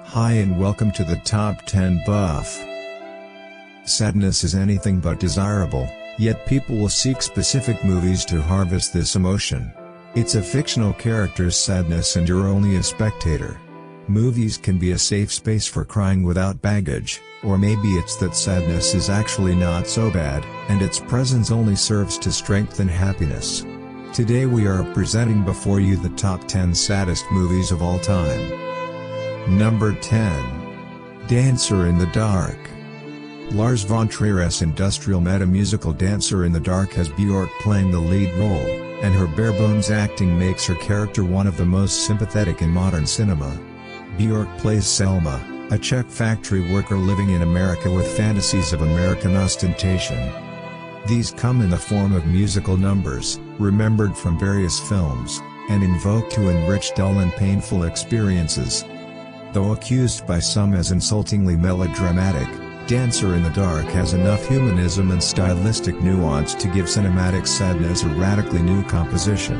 Hi and welcome to the Top 10 Buff. Sadness is anything but desirable, yet people will seek specific movies to harvest this emotion. It's a fictional character's sadness and you're only a spectator. Movies can be a safe space for crying without baggage, or maybe it's that sadness is actually not so bad, and its presence only serves to strengthen happiness. Today we are presenting before you the top 10 saddest movies of all time. Number 10. Dancer in the Dark. Lars von Trier's industrial meta-musical Dancer in the Dark has Björk playing the lead role, and her bare-bones acting makes her character one of the most sympathetic in modern cinema. Björk plays Selma, a Czech factory worker living in America with fantasies of American ostentation. These come in the form of musical numbers, remembered from various films, and invoked to enrich dull and painful experiences. Though accused by some as insultingly melodramatic, Dancer in the Dark has enough humanism and stylistic nuance to give cinematic sadness a radically new composition.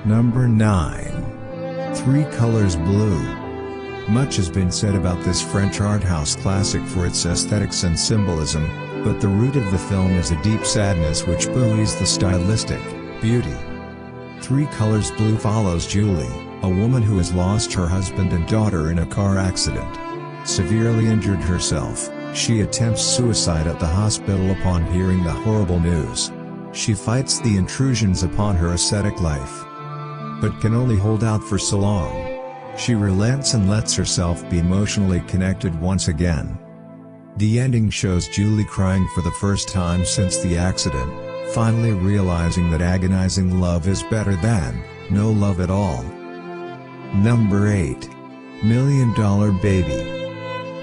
Number 9. Three Colors Blue. Much has been said about this French art house classic for its aesthetics and symbolism, but the root of the film is a deep sadness which buoys the stylistic beauty. Three Colors Blue follows Julie, a woman who has lost her husband and daughter in a car accident. Severely injured herself, she attempts suicide at the hospital upon hearing the horrible news. She fights the intrusions upon her ascetic life, but can only hold out for so long. She relents and lets herself be emotionally connected once again. The ending shows Julie crying for the first time since the accident, finally realizing that agonizing love is better than no love at all. Number 8. Million Dollar Baby.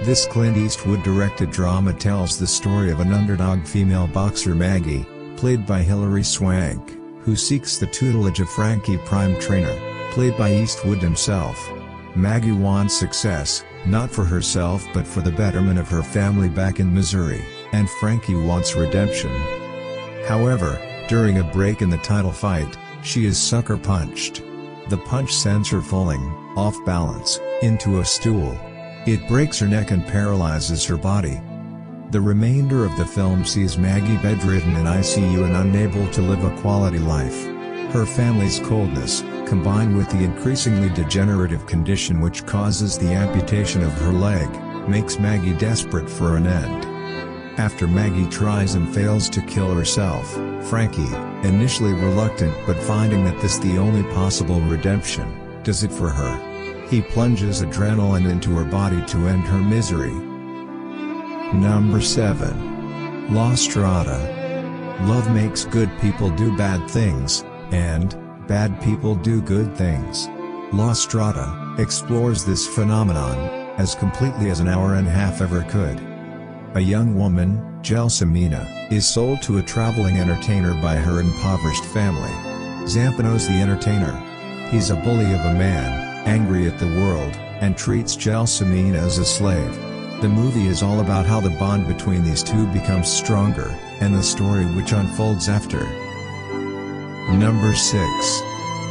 This Clint Eastwood-directed drama tells the story of an underdog female boxer Maggie, played by Hilary Swank, who seeks the tutelage of Frankie Prime Trainer, played by Eastwood himself. Maggie wants success, not for herself but for the betterment of her family back in Missouri, and Frankie wants redemption. However, during a break in the title fight, she is sucker punched. The punch sends her falling, off balance, into a stool. It breaks her neck and paralyzes her body. The remainder of the film sees Maggie bedridden in ICU and unable to live a quality life. Her family's coldness, combined with the increasingly degenerative condition which causes the amputation of her leg, makes Maggie desperate for an end. After Maggie tries and fails to kill herself, Frankie, initially reluctant but finding that this the only possible redemption, does it for her. He plunges adrenaline into her body to end her misery. Number 7. La Strada. Love makes good people do bad things, and bad people do good things. La Strada explores this phenomenon as completely as an hour and a half ever could. A young woman, Gelsomina, is sold to a traveling entertainer by her impoverished family. Zampano's the entertainer. He's a bully of a man, angry at the world, and treats Gelsomina as a slave. The movie is all about how the bond between these two becomes stronger, and the story which unfolds after. Number 6.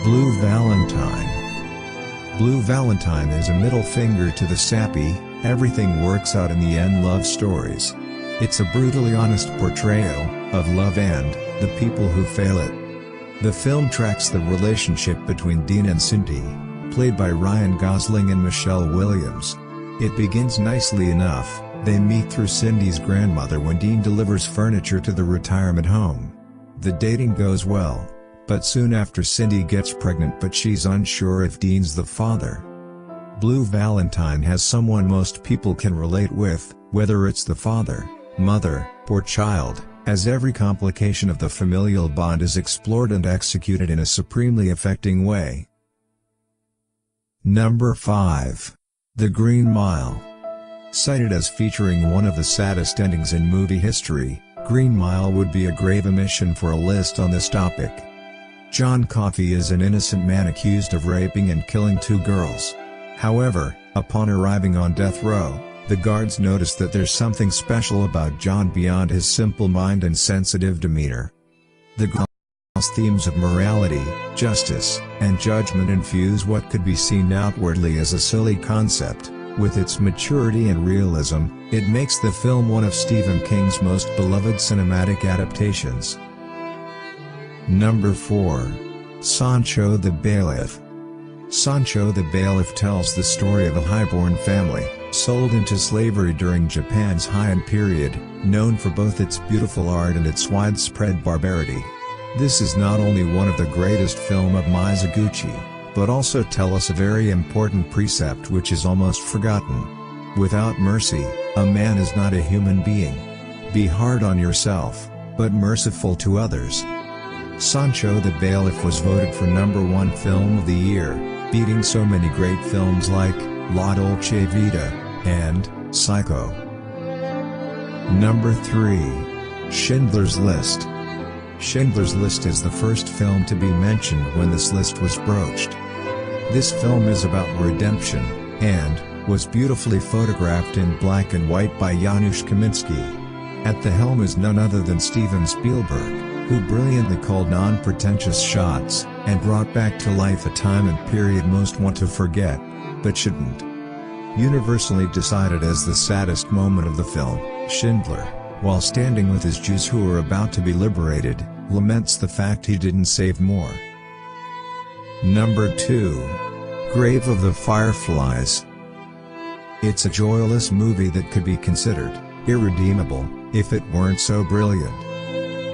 Blue Valentine. Blue Valentine is a middle finger to the sappy, everything works out in the end love stories. It's a brutally honest portrayal of love and the people who fail it. The film tracks the relationship between Dean and Cindy, played by Ryan Gosling and Michelle Williams. It begins nicely enough. They meet through Cindy's grandmother when Dean delivers furniture to the retirement home. The dating goes well, but soon after Cindy gets pregnant but she's unsure if Dean's the father. Blue Valentine has someone most people can relate with, whether it's the father, mother, or child, as every complication of the familial bond is explored and executed in a supremely affecting way. Number 5. The Green Mile. Cited as featuring one of the saddest endings in movie history, Green Mile would be a grave omission for a list on this topic. John Coffey is an innocent man accused of raping and killing 2 girls. However, upon arriving on death row, the guards notice that there's something special about John beyond his simple mind and sensitive demeanor. The themes of morality, justice, and judgment infuse what could be seen outwardly as a silly concept. With its maturity and realism, it makes the film one of Stephen King's most beloved cinematic adaptations. Number 4. Sancho the Bailiff. Sancho the Bailiff tells the story of a highborn family, sold into slavery during Japan's Heian period, known for both its beautiful art and its widespread barbarity. This is not only one of the greatest film of Mizoguchi, but also tell us a very important precept which is almost forgotten. Without mercy, a man is not a human being. Be hard on yourself, but merciful to others. Sancho the Bailiff was voted for #1 film of the year, beating so many great films like La Dolce Vita and Psycho. Number 3. Schindler's List. Schindler's List is the first film to be mentioned when this list was broached. This film is about redemption, and was beautifully photographed in black and white by Janusz Kaminski. At the helm is none other than Steven Spielberg, who brilliantly called non-pretentious shots, and brought back to life a time and period most want to forget, but shouldn't. Universally decided as the saddest moment of the film, Schindler, while standing with his Jews who were about to be liberated, laments the fact he didn't save more. Number 2. Grave of the Fireflies. It's a joyless movie that could be considered irredeemable if it weren't so brilliant.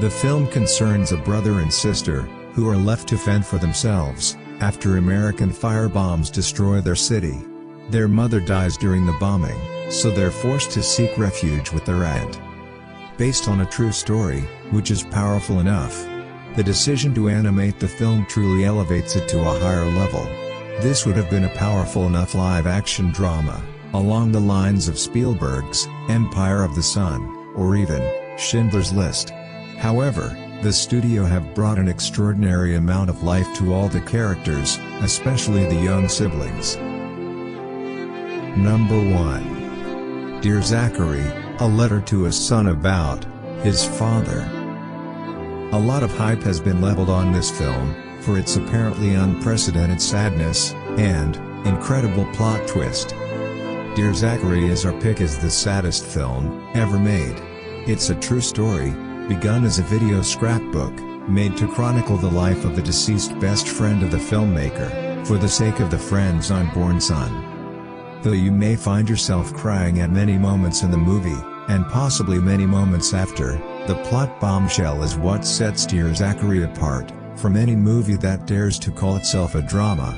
The film concerns a brother and sister who are left to fend for themselves after American firebombs destroy their city. Their mother dies during the bombing, so they're forced to seek refuge with their aunt. Based on a true story, which is powerful enough, the decision to animate the film truly elevates it to a higher level. This would have been a powerful enough live-action drama, along the lines of Spielberg's Empire of the Sun, or even Schindler's List. However, the studio have brought an extraordinary amount of life to all the characters, especially the young siblings. Number 1. Dear Zachary, a letter to a son about his father. A lot of hype has been leveled on this film, for its apparently unprecedented sadness, and incredible plot twist. Dear Zachary is our pick as the saddest film ever made. It's a true story, begun as a video scrapbook, made to chronicle the life of the deceased best friend of the filmmaker, for the sake of the friend's unborn son. Though you may find yourself crying at many moments in the movie, and possibly many moments after, the plot bombshell is what sets Dear Zachary apart from any movie that dares to call itself a drama.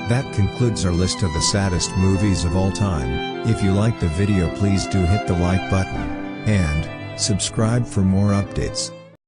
That concludes our list of the saddest movies of all time. If you liked the video, please do hit the like button, and subscribe for more updates.